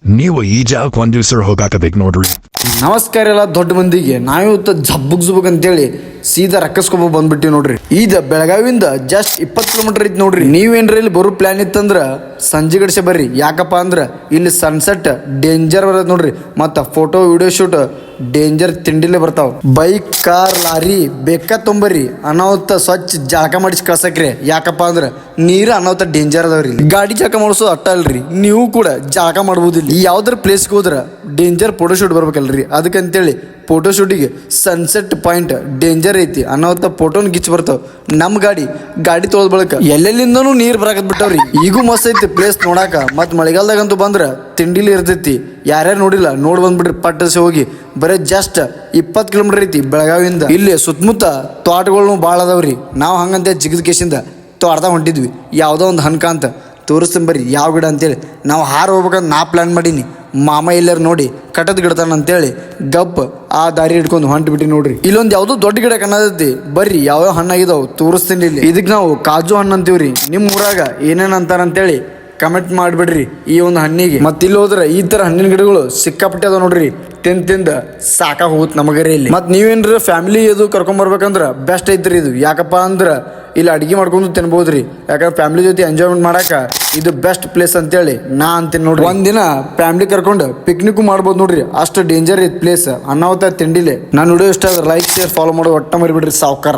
ನೀವು ಈ ಜಾಗಕ್ಕೆ ಒಂದ್ ದಿವ್ಸ ಹೋಗಾಕಬೇಕು ನೋಡ್ರಿ. ನಮಸ್ಕಾರ ಎಲ್ಲ ದೊಡ್ಡ ಮಂದಿಗೆ. ನಾವಿವತ್ತು ಜಬ್ಬಗ್ ಅಂತೇಳಿ ಸೀದಾ ರಕ್ಕಸ್ಕೊಬ ಬಂದ್ಬಿಟ್ಟಿವಿ ನೋಡ್ರಿ. ಈಗ ಬೆಳಗಾವಿಯಿಂದ ಜಸ್ಟ್ 20 ಕಿಲೋಮೀಟರ್ ಐತಿ ನೋಡ್ರಿ. ನೀವೇನ್ರ ಇಲ್ಲಿ ಬರೋ ಪ್ಲಾನ್ ಇತ್ತಂದ್ರ ಸಂಜೆ ಗಡಿಸೆ ಬರ್ರಿ. ಯಾಕಪ್ಪ ಅಂದ್ರ ಇಲ್ಲಿ ಸನ್ಸೆಟ್ ಡೇಂಜರ್ ಬರತ್ ನೋಡ್ರಿ. ಮತ್ತ ಫೋಟೋ ವಿಡಿಯೋ ಶೂಟ್ ಡೇಂಜರ್ ತಿಂಡಿಲೇ ಬರ್ತಾವ. ಬೈಕ್ ಕಾರ್ ಲಾರಿ ಬೇಕಾ ತೊಂಬರ್ರಿ. ಅನಾಹುತ ಸ್ವಚ್ಛ ಜಳಕ ಮಾಡಿಸಿ ಕಳ್ಸಕ್ರಿ. ಯಾಕಪ್ಪ ಅಂದ್ರ ನೀರು ಅನಾಹುತ ಡೇಂಜರ್ ಅದಾವ್ರಿ. ಗಾಡಿ ಜಳಕ ಮಾಡಿಸೋದು ಅಟ್ಟ ಅಲ್ರಿ, ನೀವು ಕೂಡ ಜಳಕ ಮಾಡ್ಬೋದಿಲ್ಲ. ಯಾವ್ದಾರ ಪ್ಲೇಸ್ಗೆ ಹೋದ್ರ ಡೇಂಜರ್ ಫೋಟೋ ಶೂಟ್ ಬರ್ಬೇಕಲ್ರಿ. ಅದಕ್ಕಂತೇಳಿ ಫೋಟೋ ಶೂಟಿಗೆ ಸನ್ಸೆಟ್ ಪಾಯಿಂಟ್ ಡೇಂಜರ್ ಐತಿ. ಅನಾಹುತ ಫೋಟೋನ್ ಗಿಚ್ ಬರ್ತಾವ. ನಮ್ಮ ಗಾಡಿ ತೊಳೆದ ಬಳಕ ಎಲ್ಲೆಲ್ಲಿಂದನೂ ನೀರ್ ಬರಾಕತ್ ಬಿಟ್ಟವ್ರಿ. ಈಗೂ ಮಸ್ತ್ ಐತಿ ಪ್ಲೇಸ್ ನೋಡಾಕ. ಮತ್ ಮಳೆಗಾಲದಾಗಂತೂ ಬಂದ್ರ ತಿಂಡಿಲಿ ಇರ್ತೈತಿ. ಯಾರ್ಯಾರು ನೋಡಿಲ್ಲ ನೋಡ್ ಬಂದ್ಬಿಡ್ರಿ ಪಟ್ಟಸಿ ಹೋಗಿ. ಬರೇ ಜಸ್ಟ್ 20 ಕಿಲೋಮೀಟರ್ ಐತಿ ಬೆಳಗಾವಿಯಿಂದ. ಇಲ್ಲಿ ಸುತ್ತಮುತ್ತ ತೋಟಗಳು ಭಾಳ ಅದಾವ್ರಿ. ನಾವು ಹಂಗಂತೆ ಜಿಗದ ಕೇಸಿಂದ ತೋಟದಾಗ ಹೊಂಟಿದ್ವಿ. ಯಾವ್ದೋ ಒಂದು ಹನ್ಕ ಅಂತ ತೋರಿಸ್ತೀನಿ ಬರ್ರಿ ಯಾವ ಗಿಡ ಅಂತೇಳಿ. ನಾವು ಹಾರ ಹೋಗ್ಬೇಕಂತ ನಾ ಪ್ಲಾನ್ ಮಾಡೀನಿ. ಮಾಮ ಎಲ್ಲಾರು ನೋಡಿ ಕಟ್ಟದ್ ಗಿಡತಾನ ಅಂತೇಳಿ ಗಪ್ ಆ ದಾರಿ ಹಿಡ್ಕೊಂಡು ಹೊಂಟ್ ಬಿಟ್ಟಿ ನೋಡ್ರಿ. ಇಲ್ಲೊಂದು ಯಾವ್ದೋ ದೊಡ್ಡ ಗಿಡ ಕಾಣತೈತಿ. ಬರ್ರಿ ಯಾವ ಹಣ್ಣಾಗಿದಾವ್ ತೋರಿಸ್ತೀನಿ ಇಲ್ಲಿ. ಇದಕ್ಕೆ ನಾವು ಕಾಜು ಹಣ್ಣು ಅಂತೀವ್ರಿ. ನಿಮ್ಮ ಊರಾಗ ಏನೇನ್ ಅಂತಾರ ಅಂತೇಳಿ ಕಮೆಂಟ್ ಮಾಡಿಬಿಡ್ರಿ ಈ ಒಂದು ಹಣ್ಣಿಗೆ. ಮತ್ತೆ ಇಲ್ಲಿ ಹೋದ್ರೆ ಈ ತರ ಹಣ್ಣಿನ ಗಿಡಗಳು ಸಿಕ್ಕಾಪಟ್ಟೆ ಅದಾವ ನೋಡ್ರಿ. ತಿಂದ ಸಾಕ ಹೋಗುತ್ತೆ ನಮಗರಿ ಇಲ್ಲಿ. ಮತ್ ನೀವೇನ್ರ ಫ್ಯಾಮಿಲಿ ಇದು ಕರ್ಕೊಂಡ್ ಬರ್ಬೇಕಂದ್ರ ಬೆಸ್ಟ್ ಐತ್ರಿ ಇದು. ಯಾಕಪ್ಪ ಅಂದ್ರ ಇಲ್ಲಿ ಅಡಿಗೆ ಮಾಡ್ಕೊಂಡು ತಿನ್ಬೋದ್ರಿ. ಯಾಕಂದ್ರೆ ಫ್ಯಾಮಿಲಿ ಜೊತೆ ಎಂಜಾಯ್ಮೆಂಟ್ ಮಾಡಾಕ ಇದು ಬೆಸ್ಟ್ ಪ್ಲೇಸ್ ಅಂತೇಳಿ ನಾ ಅಂತೀನಿ ನೋಡ್ರಿ. ಒಂದಿನ ಫ್ಯಾಮಿಲಿ ಕರ್ಕೊಂಡು ಪಿಕ್ನಿಕ್ ಮಾಡ್ಬೋದು ನೋಡ್ರಿ. ಅಷ್ಟು ಡೇಂಜರ್ ಐತ್ ಪ್ಲೇಸ್. ಅನಾಹುತ ತಿಂಡಿಲೆ. ನಾನು ವಿಡಿಯೋ ಇಷ್ಟ ಆದ್ರೆ ಲೈಕ್ ಶೇರ್ ಫಾಲೋ ಮಾಡೋ ಒಟ್ಟ ಮರಿಬಿಡ್ರಿ ಸಾವ್ಕಾರ.